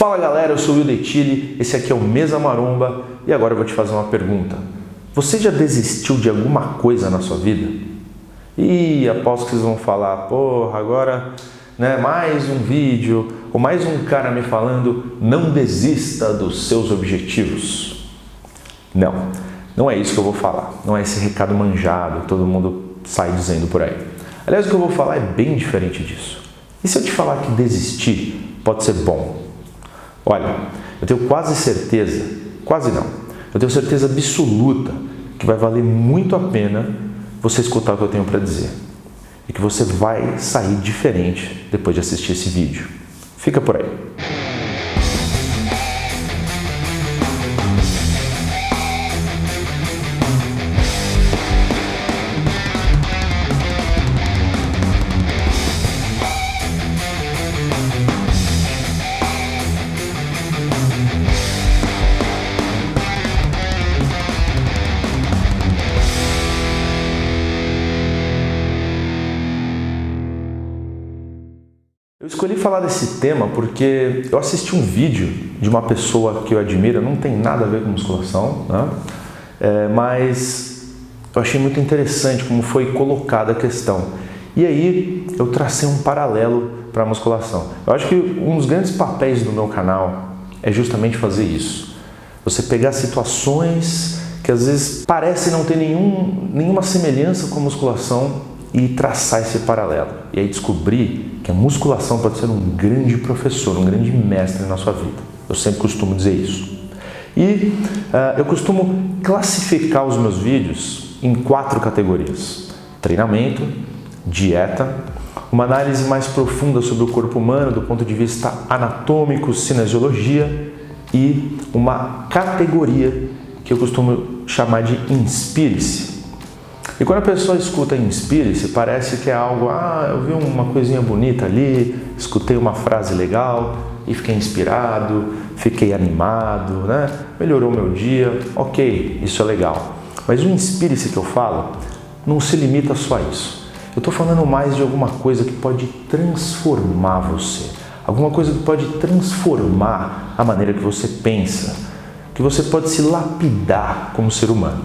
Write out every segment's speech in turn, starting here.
Fala galera, eu sou o Will Detilli, esse aqui é o Mesa Maromba e agora eu vou te fazer uma pergunta. Você já desistiu de alguma coisa na sua vida? E aposto que vocês vão falar, porra, agora mais um vídeo ou mais um cara me falando não desista dos seus objetivos. Não é isso que eu vou falar, não é esse recado manjado que todo mundo sai dizendo por aí. Aliás, o que eu vou falar é bem diferente disso. E se eu te falar que desistir pode ser bom? Olha, eu tenho quase certeza, eu tenho certeza absoluta que vai valer muito a pena você escutar o que eu tenho para dizer. E que você vai sair diferente depois de assistir esse vídeo. Fica por aí. Eu escolhi falar desse tema porque eu assisti um vídeo de uma pessoa que eu admiro, não tem nada a ver com musculação, mas eu achei muito interessante como foi colocada a questão. E aí eu tracei um paralelo para a musculação. Eu acho que um dos grandes papéis do meu canal é justamente fazer isso. Você pegar situações que às vezes parecem não ter nenhuma semelhança com a musculação e traçar esse paralelo. E aí descobrir que a musculação pode ser um grande professor, um grande mestre na sua vida. Eu sempre costumo dizer isso. E eu costumo classificar os meus vídeos em 4 categorias: treinamento, dieta, uma análise mais profunda sobre o corpo humano do ponto de vista anatômico, cinesiologia, e uma categoria que eu costumo chamar de inspire-se. E quando a pessoa escuta inspire-se, parece que é algo, eu vi uma coisinha bonita ali, escutei uma frase legal e fiquei inspirado, fiquei animado, melhorou meu dia, ok, isso é legal. Mas o inspire-se que eu falo não se limita só a isso. Eu estou falando mais de alguma coisa que pode transformar você, alguma coisa que pode transformar a maneira que você pensa, que você pode se lapidar como ser humano.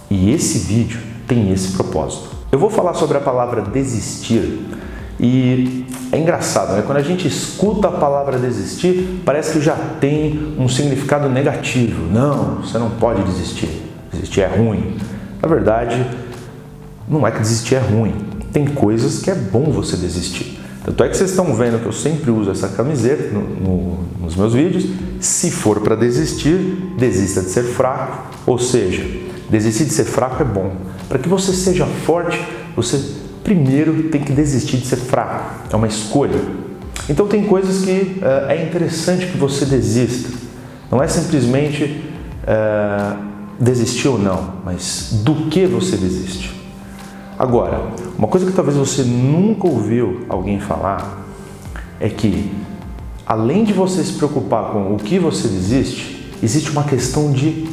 E esse vídeo tem esse propósito. Eu vou falar sobre a palavra desistir e é engraçado, Quando a gente escuta a palavra desistir, parece que já tem um significado negativo. Não, você não pode desistir. Desistir é ruim. Na verdade, não é que desistir é ruim. Tem coisas que é bom você desistir. Tanto é que vocês estão vendo que eu sempre uso essa camiseta nos meus vídeos. Se for para desistir, desista de ser fraco. Ou seja, desistir de ser fraco é bom. Para que você seja forte, você primeiro tem que desistir de ser fraco. É uma escolha. Então tem coisas que é interessante que você desista. Não é simplesmente desistir ou não, mas do que você desiste. Agora, uma coisa que talvez você nunca ouviu alguém falar é que, além de você se preocupar com o que você desiste, existe uma questão de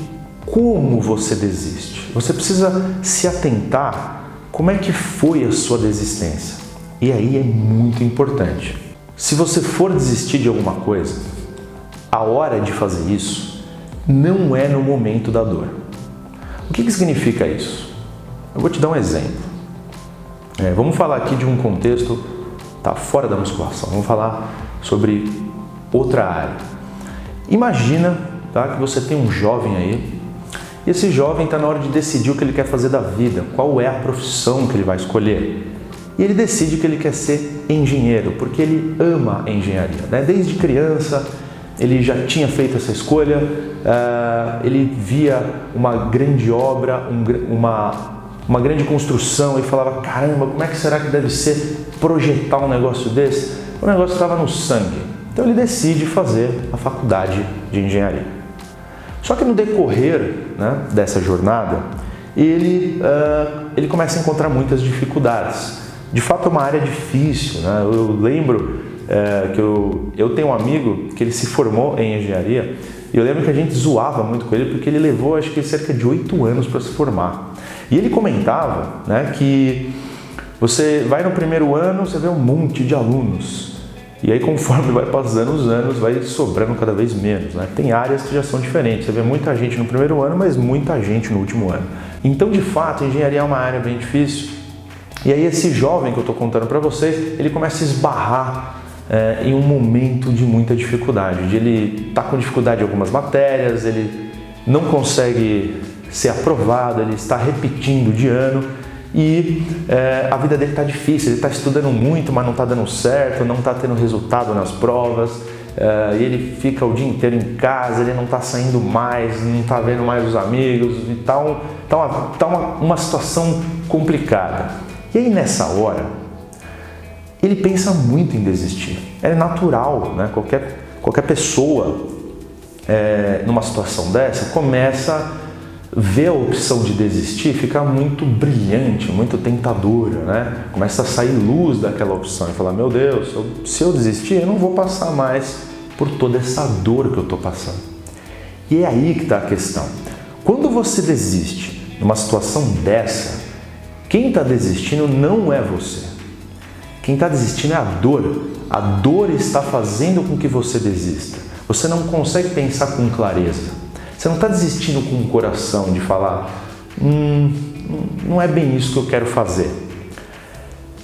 como você desiste. Você precisa se atentar como é que foi a sua desistência. E aí é muito importante. Se você for desistir de alguma coisa, a hora de fazer isso não é no momento da dor. O que significa isso? Eu vou te dar um exemplo. Vamos falar aqui de um contexto fora da musculação. Vamos falar sobre outra área. Imagina que você tem um jovem aí. E esse jovem está na hora de decidir o que ele quer fazer da vida, qual é a profissão que ele vai escolher. E ele decide que ele quer ser engenheiro, porque ele ama a engenharia. Desde criança, ele já tinha feito essa escolha, ele via uma grande obra, uma grande construção e falava, caramba, como é que será que deve ser projetar um negócio desse? O negócio estava no sangue. Então ele decide fazer a faculdade de engenharia. Só que no decorrer dessa jornada, ele começa a encontrar muitas dificuldades. De fato, é uma área difícil. Eu lembro que eu tenho um amigo que ele se formou em engenharia e eu lembro que a gente zoava muito com ele porque ele levou, acho que cerca de 8 anos para se formar. E ele comentava que você vai no primeiro ano, você vê um monte de alunos. E aí, conforme vai passando os anos, vai sobrando cada vez menos, né? Tem áreas que já são diferentes. Você vê muita gente no primeiro ano, mas muita gente no último ano. Então, de fato, a engenharia é uma área bem difícil. E aí, esse jovem que eu estou contando para vocês, ele começa a esbarrar em um momento de muita dificuldade. Ele está com dificuldade em algumas matérias, ele não consegue ser aprovado, ele está repetindo de ano. E a vida dele está difícil, ele está estudando muito, mas não está dando certo, não está tendo resultado nas provas, ele fica o dia inteiro em casa, ele não está saindo mais, não está vendo mais os amigos, e tá uma situação complicada. E aí nessa hora, ele pensa muito em desistir. É natural, né? Qualquer pessoa numa situação dessa começa ver a opção de desistir ficar muito brilhante, muito tentadora, né? Começa a sair luz daquela opção e falar, meu Deus, se eu desistir, eu não vou passar mais por toda essa dor que eu estou passando. E é aí que está a questão. Quando você desiste numa situação dessa, quem está desistindo não é você. Quem está desistindo é a dor. A dor está fazendo com que você desista. Você não consegue pensar com clareza. Você não está desistindo com o coração de falar, não é bem isso que eu quero fazer.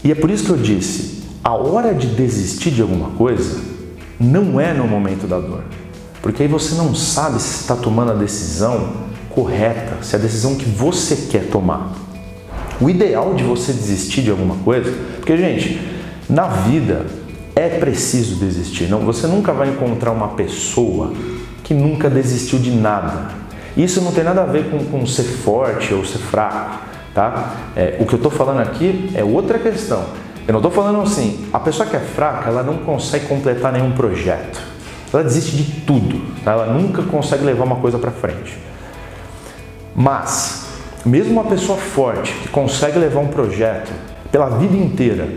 E é por isso que eu disse, a hora de desistir de alguma coisa não é no momento da dor. Porque aí você não sabe se está tomando a decisão correta, se é a decisão que você quer tomar. O ideal de você desistir de alguma coisa, porque, gente, na vida é preciso desistir. Você nunca vai encontrar uma pessoa que nunca desistiu de nada. Isso não tem nada a ver com ser forte ou ser fraco, tá? O que eu estou falando aqui é outra questão. Eu não estou falando assim, a pessoa que é fraca, ela não consegue completar nenhum projeto. Ela desiste de tudo, tá? Ela nunca consegue levar uma coisa para frente. Mas, mesmo uma pessoa forte, que consegue levar um projeto pela vida inteira,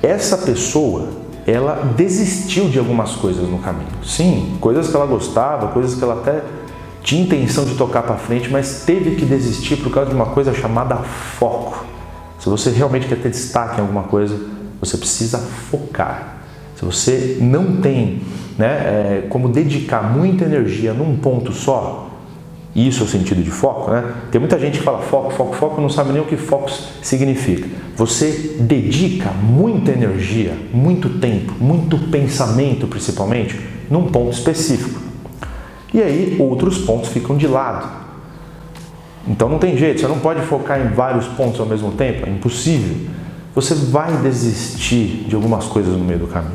essa pessoa ela desistiu de algumas coisas no caminho. Sim, coisas que ela gostava, coisas que ela até tinha intenção de tocar para frente, mas teve que desistir por causa de uma coisa chamada foco. Se você realmente quer ter destaque em alguma coisa, você precisa focar. Se você não tem como dedicar muita energia num ponto só, isso é o sentido de foco, né? Tem muita gente que fala foco, foco, foco, não sabe nem o que foco significa. Você dedica muita energia, muito tempo, muito pensamento, principalmente, num ponto específico. E aí, outros pontos ficam de lado. Então não tem jeito, você não pode focar em vários pontos ao mesmo tempo, é impossível. Você vai desistir de algumas coisas no meio do caminho.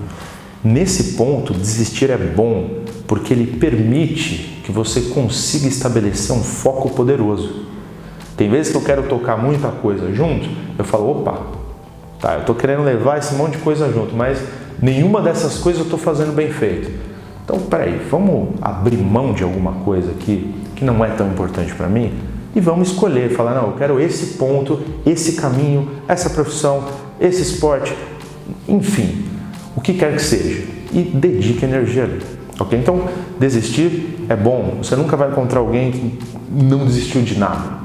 Nesse ponto, desistir é bom, porque ele permite que você consiga estabelecer um foco poderoso. Tem vezes que eu quero tocar muita coisa junto, eu falo, opa, tá, eu estou querendo levar esse monte de coisa junto, mas nenhuma dessas coisas eu estou fazendo bem feito. Então, peraí, vamos abrir mão de alguma coisa aqui que não é tão importante para mim e vamos escolher, falar, não, eu quero esse ponto, esse caminho, essa profissão, esse esporte, enfim, o que quer que seja, e dedique energia ali. Ok? Então, desistir é bom. Você nunca vai encontrar alguém que não desistiu de nada.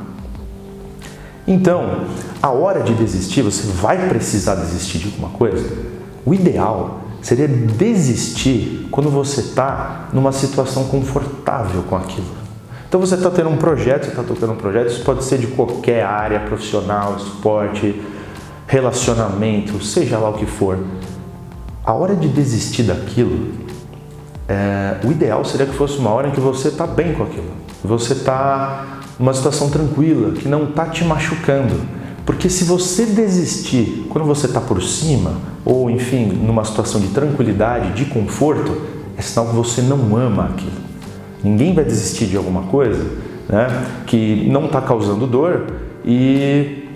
Então, a hora de desistir, você vai precisar desistir de alguma coisa. O ideal seria desistir quando você está numa situação confortável com aquilo. Então, você está tendo um projeto, você está tocando um projeto, isso pode ser de qualquer área, profissional, esporte, relacionamento, seja lá o que for. A hora de desistir daquilo, o ideal seria que fosse uma hora em que você está bem com aquilo. Você está numa situação tranquila, que não está te machucando. Porque se você desistir quando você está por cima, ou enfim, numa situação de tranquilidade, de conforto, é sinal que você não ama aquilo. Ninguém vai desistir de alguma coisa, né, que não está causando dor e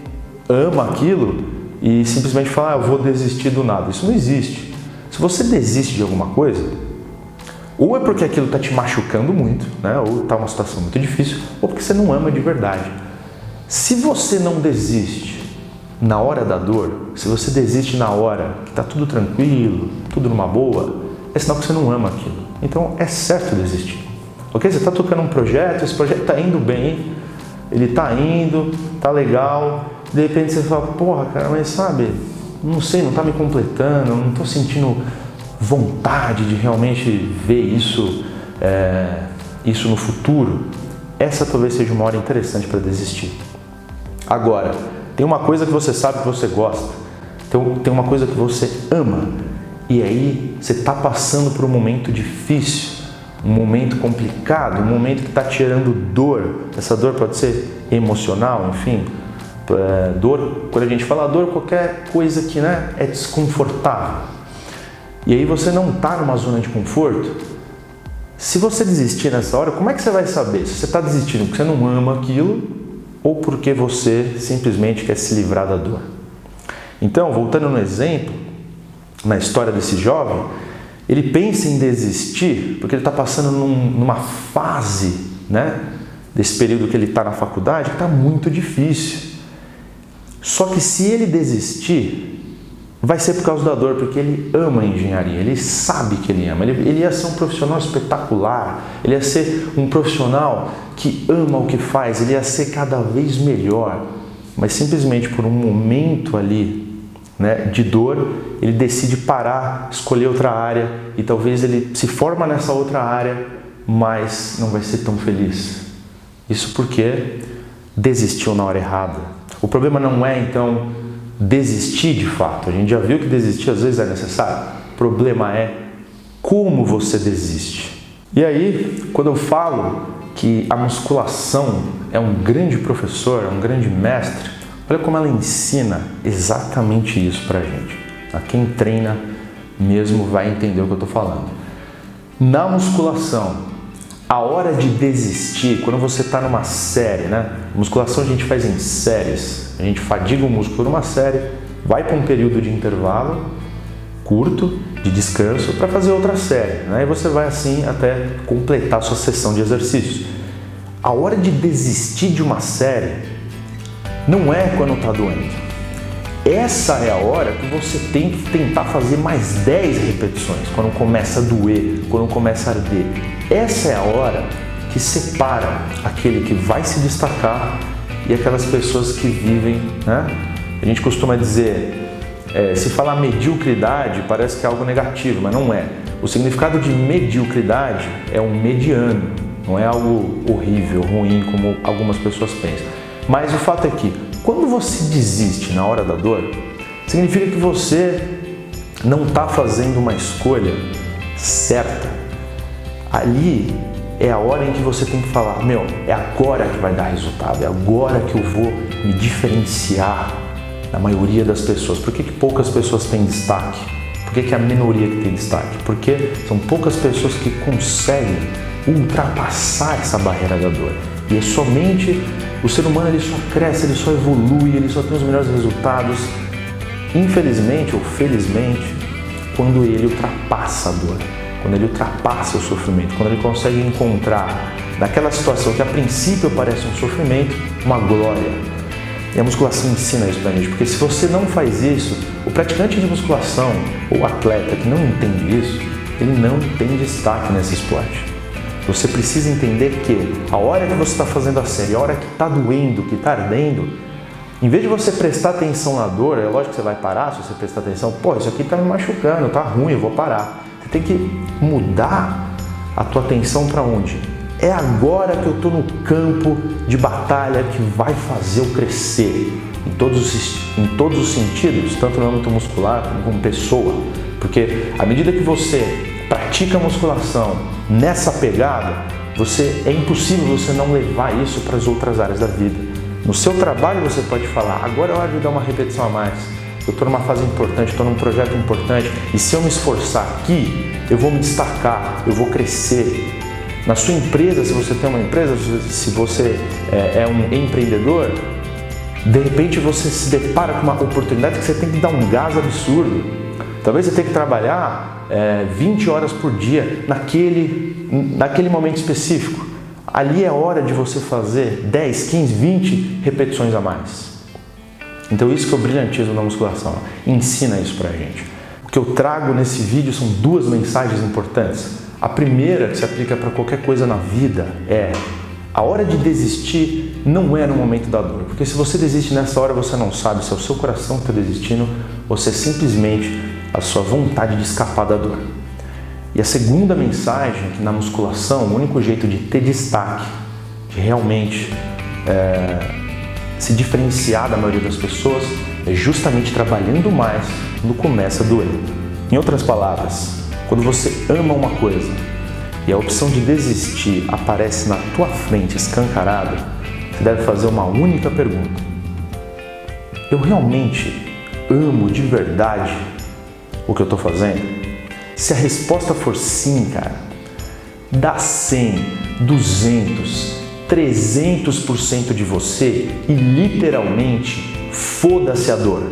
ama aquilo e simplesmente fala, eu vou desistir do nada. Isso não existe. Se você desiste de alguma coisa, ou é porque aquilo está te machucando muito, né, ou está uma situação muito difícil, ou porque você não ama de verdade. Se você não desiste na hora da dor, se você desiste na hora que está tudo tranquilo, tudo numa boa, é sinal que você não ama aquilo. Então é certo desistir. Ok? Você está tocando um projeto, esse projeto está indo bem, ele está indo, está legal, de repente você fala, porra, cara, mas sabe, não sei, não está me completando, não estou sentindo vontade de realmente ver isso no futuro, essa talvez seja uma hora interessante para desistir. Agora, tem uma coisa que você sabe que você gosta, tem uma coisa que você ama, e aí você está passando por um momento difícil, um momento complicado, um momento que está te gerando dor. Essa dor pode ser emocional, enfim, dor, quando a gente fala dor, qualquer coisa que é desconfortável. E aí você não está numa zona de conforto. Se você desistir nessa hora, como é que você vai saber se você está desistindo porque você não ama aquilo ou porque você simplesmente quer se livrar da dor? Então, voltando no exemplo, na história desse jovem, ele pensa em desistir porque ele está passando numa fase, desse período que ele está na faculdade, que está muito difícil. Só que se ele desistir, vai ser por causa da dor, porque ele ama a engenharia, ele sabe que ele ama, ele ia ser um profissional espetacular, ele ia ser um profissional que ama o que faz, ele ia ser cada vez melhor, mas simplesmente por um momento ali, de dor, ele decide parar, escolher outra área e talvez ele se forma nessa outra área, mas não vai ser tão feliz. Isso porque desistiu na hora errada. O problema não é, então, desistir de fato. A gente já viu que desistir às vezes é necessário. O problema é como você desiste. E aí, quando eu falo que a musculação é um grande professor, é um grande mestre, olha como ela ensina exatamente isso pra gente. A quem treina mesmo vai entender o que eu estou falando. Na musculação, a hora de desistir, quando você está numa série, musculação a gente faz em séries. A gente fadiga o músculo por uma série, vai para um período de intervalo curto, de descanso, para fazer outra série. E você vai assim até completar a sua sessão de exercícios. A hora de desistir de uma série não é quando está doendo. Essa é a hora que você tem que tentar fazer mais 10 repetições, quando começa a doer, quando começa a arder. Essa é a hora que separa aquele que vai se destacar e aquelas pessoas que vivem, A gente costuma dizer, se falar mediocridade parece que é algo negativo, mas não é. O significado de mediocridade é um mediano, não é algo horrível, ruim, como algumas pessoas pensam. Mas o fato é que, quando você desiste na hora da dor, significa que você não está fazendo uma escolha certa. Ali é a hora em que você tem que falar, é agora que vai dar resultado, é agora que eu vou me diferenciar da maioria das pessoas. Por que poucas pessoas têm destaque? Por que é a minoria que tem destaque? Porque são poucas pessoas que conseguem ultrapassar essa barreira da dor. E é somente o ser humano, ele só cresce, ele só evolui, ele só tem os melhores resultados, infelizmente ou felizmente, quando ele ultrapassa a dor, quando ele ultrapassa o sofrimento, quando ele consegue encontrar naquela situação que a princípio parece um sofrimento, uma glória. E a musculação ensina isso pra gente, porque se você não faz isso, o praticante de musculação ou o atleta que não entende isso, ele não tem destaque nesse esporte. Você precisa entender que a hora que você está fazendo a série, a hora que está doendo, que está ardendo, em vez de você prestar atenção na dor, é lógico que você vai parar se você prestar atenção, isso aqui está me machucando, está ruim, eu vou parar. Você tem que mudar a tua atenção para onde? É agora que eu estou no campo de batalha que vai fazer eu crescer em todos os sentidos, tanto no âmbito muscular como pessoa. Porque à medida que você pratica a musculação nessa pegada, é impossível você não levar isso para as outras áreas da vida. No seu trabalho você pode falar, agora é hora de dar uma repetição a mais. Eu estou numa fase importante, estou num projeto importante e se eu me esforçar aqui, eu vou me destacar, eu vou crescer. Na sua empresa, se você tem uma empresa, se você é um empreendedor, de repente você se depara com uma oportunidade que você tem que dar um gás absurdo. Talvez você tenha que trabalhar 20 horas por dia naquele momento específico. Ali é hora de você fazer 10, 15, 20 repetições a mais. Então isso que é o brilhantismo da musculação. Ensina isso pra gente. O que eu trago nesse vídeo são 2 mensagens importantes. A primeira, que se aplica para qualquer coisa na vida, é a hora de desistir não é no momento da dor. Porque se você desiste nessa hora, você não sabe se é o seu coração que está desistindo ou se é simplesmente a sua vontade de escapar da dor. E a segunda mensagem é que na musculação, o único jeito de ter destaque, de realmente se diferenciar da maioria das pessoas, é justamente trabalhando mais quando começa a doer. Em outras palavras, quando você ama uma coisa e a opção de desistir aparece na tua frente escancarada, você deve fazer uma única pergunta: eu realmente amo de verdade o que eu estou fazendo? Se a resposta for sim, cara, dá 100, 200, 300% de você e literalmente foda-se a dor.